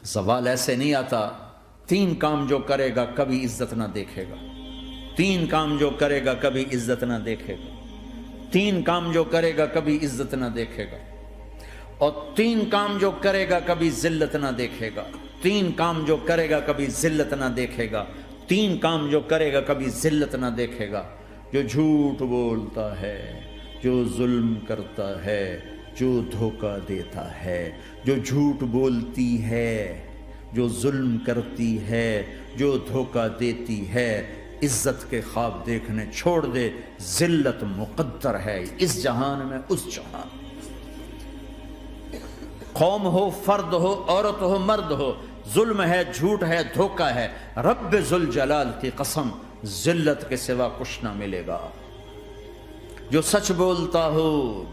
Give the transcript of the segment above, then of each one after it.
زوال ایسے نہیں آتا. 3 کام جو کرے گا کبھی عزت نہ دیکھے گا. 3 کام جو کرے گا کبھی عزت نہ دیکھے گا. 3 کام جو کرے گا کبھی عزت نہ دیکھے گا. اور 3 کام جو کرے گا کبھی ذلت نہ دیکھے گا. 3 کام جو کرے گا کبھی ذلت نہ دیکھے گا. 3 کام جو کرے گا کبھی ذلت نہ دیکھے گا. جو جھوٹ بولتا ہے، جو ظلم کرتا ہے، جو دھوکہ دیتا ہے. جو جھوٹ بولتی ہے، جو ظلم کرتی ہے، جو دھوکہ دیتی ہے، عزت کے خواب دیکھنے چھوڑ دے. ذلت مقدر ہے اس جہان میں اس جہان. قوم ہو، فرد ہو، عورت ہو، مرد ہو، ظلم ہے، جھوٹ ہے، دھوکہ ہے، رب ذوالجلال کی قسم ذلت کے سوا کچھ نہ ملے گا. جو سچ بولتا ہو،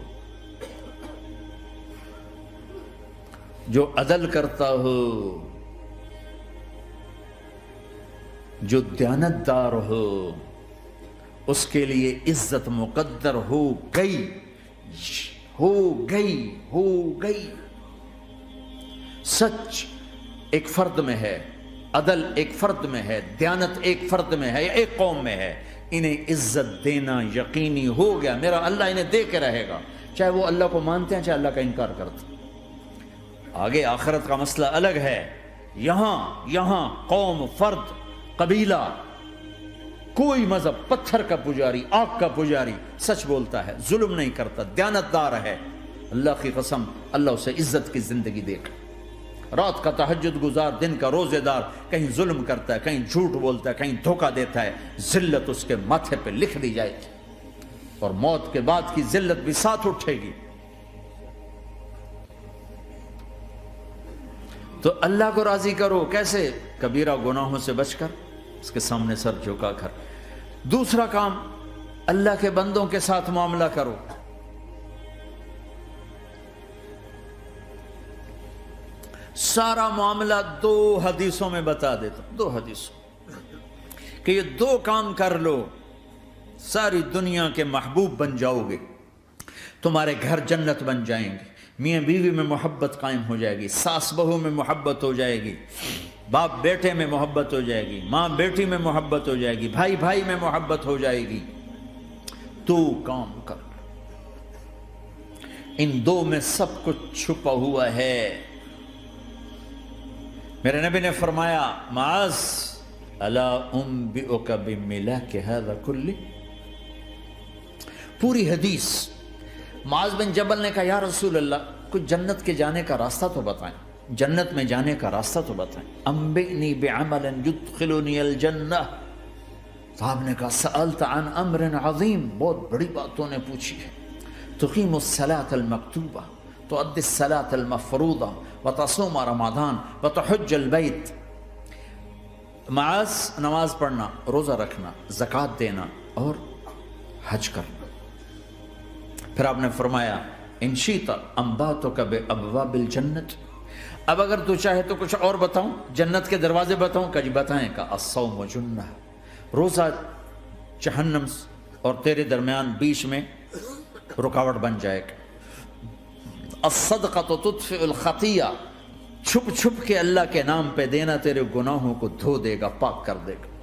جو عدل کرتا ہو، جو دیانتدار ہو، اس کے لیے عزت مقدر ہو گئی، ہو گئی، ہو گئی. سچ ایک فرد میں ہے، عدل ایک فرد میں ہے، دیانت ایک فرد میں ہے یا ایک قوم میں ہے. انہیں عزت دینا یقینی ہو گیا. میرا اللہ انہیں دے کے رہے گا، چاہے وہ اللہ کو مانتے ہیں چاہے اللہ کا انکار کرتے ہیں. آگے آخرت کا مسئلہ الگ ہے. یہاں قوم، فرد، قبیلہ، کوئی مذہب، پتھر کا پجاری، آگ کا پجاری سچ بولتا ہے، ظلم نہیں کرتا، دیانتدار ہے، اللہ کی قسم اللہ اسے عزت کی زندگی دے گا. رات کا تہجد گزار، دن کا روزے دار، کہیں ظلم کرتا ہے، کہیں جھوٹ بولتا ہے، کہیں دھوکہ دیتا ہے، ذلت اس کے ماتھے پہ لکھ دی جائے گی اور موت کے بعد کی ذلت بھی ساتھ اٹھے گی. تو اللہ کو راضی کرو. کیسے؟ کبیرہ گناہوں سے بچ کر، اس کے سامنے سر جھکا کر. دوسرا کام، اللہ کے بندوں کے ساتھ معاملہ کرو. سارا معاملہ 2 حدیثوں میں بتا دیتا ہوں. 2 حدیثوں کہ یہ 2 کام کر لو، ساری دنیا کے محبوب بن جاؤ گے. تمہارے گھر جنت بن جائیں گے. میاں بیوی میں محبت قائم ہو جائے گی، ساس بہو میں محبت ہو جائے گی، باپ بیٹے میں محبت ہو جائے گی، ماں بیٹی میں محبت ہو جائے گی، بھائی بھائی میں محبت ہو جائے گی. 2 کام کر لو. ان 2 میں سب کچھ چھپا ہوا ہے. میرے نبی نے فرمایا، معاذ الا انبئک بملاک ھذا کلہ. پوری حدیث. معاذ بن جبل نے کہا یا رسول اللہ کچھ جنت کے جانے کا راستہ تو بتائیں، جنت میں جانے کا راستہ تو بتائیں. انبئنی بعمل یدخلنی الجنہ. صاحب نے کہا سألت عن امر عظیم، بہت بڑی باتوں نے پوچھی ہے. تقیم الصلاۃ المکتوبہ، تؤدی الصلاۃ المفروضہ، وتصوم رمضان، وتحج البیت. معاذ نماز پڑھنا، روزہ رکھنا، زکوٰۃ دینا اور حج کرنا. پھر آپ نے فرمایا ان شئت انبأتک بابواب الجنت. اب اگر تو چاہے تو کچھ اور بتاؤں، جنت کے دروازے بتاؤں؟ کہ جی بتائیں. کا الصوم جنہ، روزہ جہنم اور تیرے درمیان بیچ میں رکاوٹ بن جائے گا. الصدقۃ تطفئ الخطیہ، چھپ چھپ کے اللہ کے نام پہ دینا تیرے گناہوں کو دھو دے گا، پاک کر دے گا.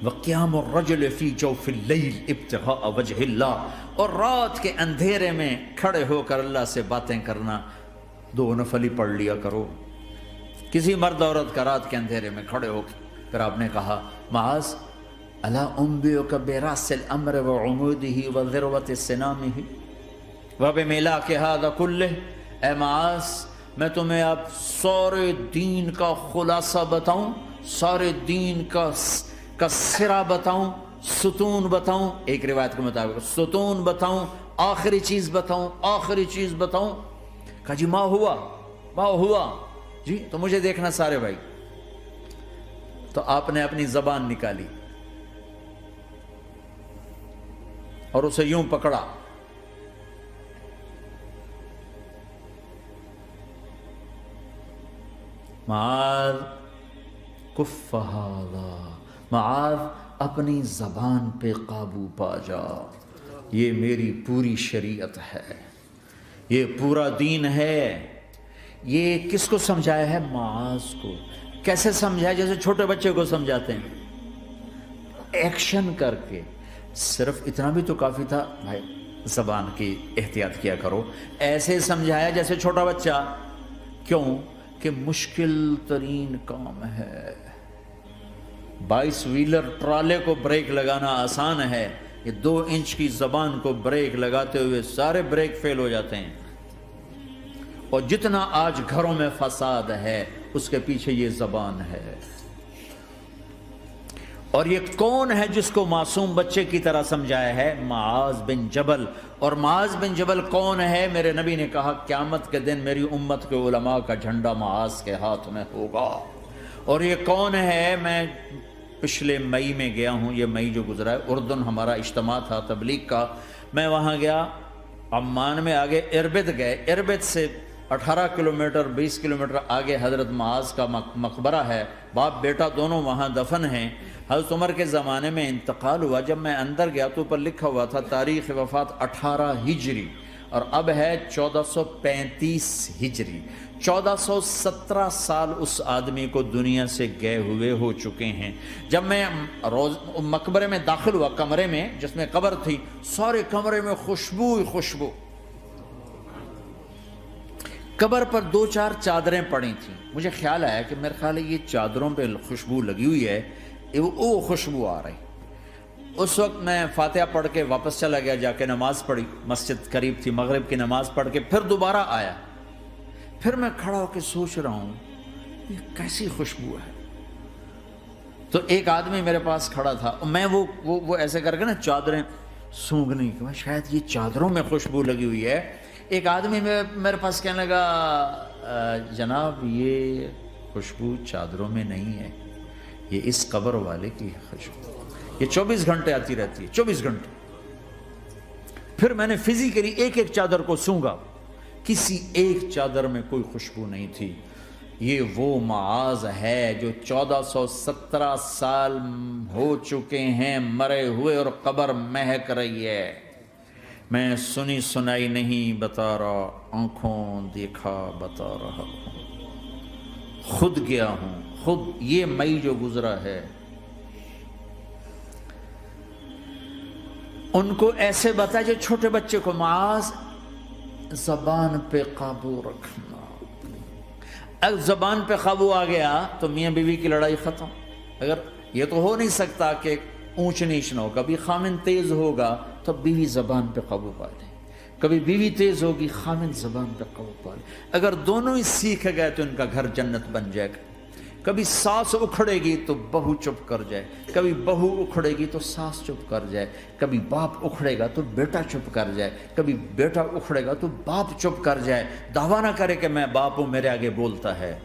وقیام الرجل فی جوف اللیل ابتغاء وجہ اللہ، اور رات کے اندھیرے میں کھڑے ہو کر اللہ سے باتیں کرنا. 2 نفل ہی پڑھ لیا کرو، کسی مرد عورت کا رات کے اندھیرے میں کھڑے ہو کے. پھر آپ نے کہا معاذ الا انبئک براس الامر وعمودہ وذروۃ سنامہ وبملاک ھذا کلہ. اے معاذ میں تمہیں اب سارے دین کا خلاصہ بتاؤں، سارے دین کا سرا بتاؤں، ستون بتاؤں. ایک روایت کے مطابق ستون بتاؤں، آخری چیز بتاؤں، آخری چیز بتاؤں. کہا جی ما ہوا جی تو مجھے دیکھنا سارے بھائی. تو آپ نے اپنی زبان نکالی اور اسے یوں پکڑا. معاذ کف ھذا، معاذ اپنی زبان پہ قابو پا جا. یہ میری پوری شریعت ہے، یہ پورا دین ہے، یہ کس کو سمجھایا ہے؟ معاذ کو۔ کیسے سمجھایا؟ جیسے چھوٹے بچے کو سمجھاتے ہیں، ایکشن کر کے۔ صرف اتنا بھی تو کافی تھا، بھائی زبان کی احتیاط کیا کرو۔ ایسے سمجھایا جیسے چھوٹا بچہ۔ کیوں؟ کہ مشکل ترین کام ہے۔ 22 ویلر ٹرالے کو بریک لگانا آسان ہے، یہ 2 انچ کی زبان کو بریک لگاتے ہوئے سارے بریک فیل ہو جاتے ہیں۔ اور جتنا آج گھروں میں فساد ہے اس کے پیچھے یہ زبان ہے۔ اور یہ کون ہے جس کو معصوم بچے کی طرح سمجھایا ہے؟ معاذ بن جبل۔ اور معاذ بن جبل کون ہے؟ میرے نبی نے کہا قیامت کے دن میری امت کے علماء کا جھنڈا معاذ کے ہاتھ میں ہوگا۔ اور یہ کون ہے؟ میں پچھلے مئی میں گیا ہوں، یہ مئی جو گزرا ہے، اردن ہمارا اجتماع تھا تبلیغ کا، میں وہاں گیا۔ عمان میں آگے اربد گئے، اربد سے 18 کلومیٹر 20 کلومیٹر آگے حضرت معاذ کا مقبرہ ہے، باپ بیٹا دونوں وہاں دفن ہیں۔ حضرت عمر کے زمانے میں انتقال ہوا، جب میں اندر گیا تو اوپر لکھا ہوا تھا تاریخ وفات 18 ہجری، اور اب ہے 1435 ہجری۔ 1417 سال اس آدمی کو دنیا سے گئے ہوئے ہو چکے ہیں۔ جب میں مقبرے میں داخل ہوا، کمرے میں جس میں قبر تھی، سارے کمرے میں خوشبو ہی خوشبو۔ قبر پر 2-4 چادریں پڑی تھیں، مجھے خیال آیا کہ میرے خیال ہے یہ چادروں پہ خوشبو لگی ہوئی ہے، وہ خوشبو آ رہی۔ اس وقت میں فاتحہ پڑھ کے واپس چلا گیا، جا کے نماز پڑھی، مسجد قریب تھی، مغرب کی نماز پڑھ کے پھر دوبارہ آیا۔ پھر میں کھڑا ہو کے سوچ رہا ہوں یہ کیسی خوشبو ہے۔ تو ایک آدمی میرے پاس کھڑا تھا، میں وہ ایسے کر کے نا چادریں سونگنے کی، شاید یہ چادروں میں خوشبو لگی ہوئی ہے۔ ایک آدمی میرے پاس کہنے لگا جناب یہ خوشبو چادروں میں نہیں ہے، یہ اس قبر والے کی خوشبو، یہ 24 گھنٹے آتی رہتی ہے، 24 گھنٹے۔ پھر میں نے فزیکلی ایک ایک چادر کو سونگا، کسی ایک چادر میں کوئی خوشبو نہیں تھی۔ یہ وہ معاذ ہے جو 1417 سال ہو چکے ہیں مرے ہوئے، اور قبر مہک رہی ہے۔ میں سنی سنائی نہیں بتا رہا، آنکھوں دیکھا بتا رہا ہوں، خود گیا ہوں، خود یہ مئی جو گزرا ہے۔ ان کو ایسے بتایا جو چھوٹے بچے کو، معاذ زبان پہ قابو رکھنا۔ اگر زبان پہ قابو آ گیا تو میاں بیوی کی لڑائی ختم۔ اگر یہ تو ہو نہیں سکتا کہ اونچ نیچ نہ ہو، کبھی خامن تیز ہوگا تو بیوی زبان پہ قابو پا لے، کبھی بیوی تیز ہوگی خامن زبان پہ قابو پا لے۔ اگر دونوں ہی سیکھ گئے تو ان کا گھر جنت بن جائے گا۔ کبھی ساس اکھڑے گی تو بہو چپ کر جائے، کبھی بہو اکھڑے گی تو ساس چپ کر جائے، کبھی باپ اکھڑے گا تو بیٹا چپ کر جائے، کبھی بیٹا اکھڑے گا تو باپ چپ کر جائے، دعویٰ نہ کرے کہ میں باپ ہوں میرے آگے بولتا ہے۔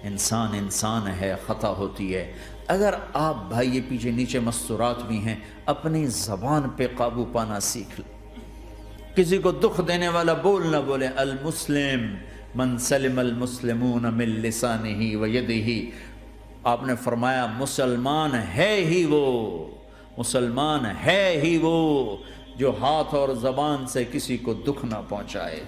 انسان انسان ہے، خطا ہوتی ہے۔ اگر آپ بھائی یہ پیچھے نیچے مستورات بھی ہیں، اپنی زبان پہ قابو پانا سیکھ لیں۔ کسی کو دکھ دینے والا بول نہ بولے۔ المسلم من سلم المسلمون من لسانہ و یدہ، آپ نے فرمایا مسلمان ہے ہی وہ، مسلمان ہے ہی وہ جو ہاتھ اور زبان سے کسی کو دکھ نہ پہنچائے۔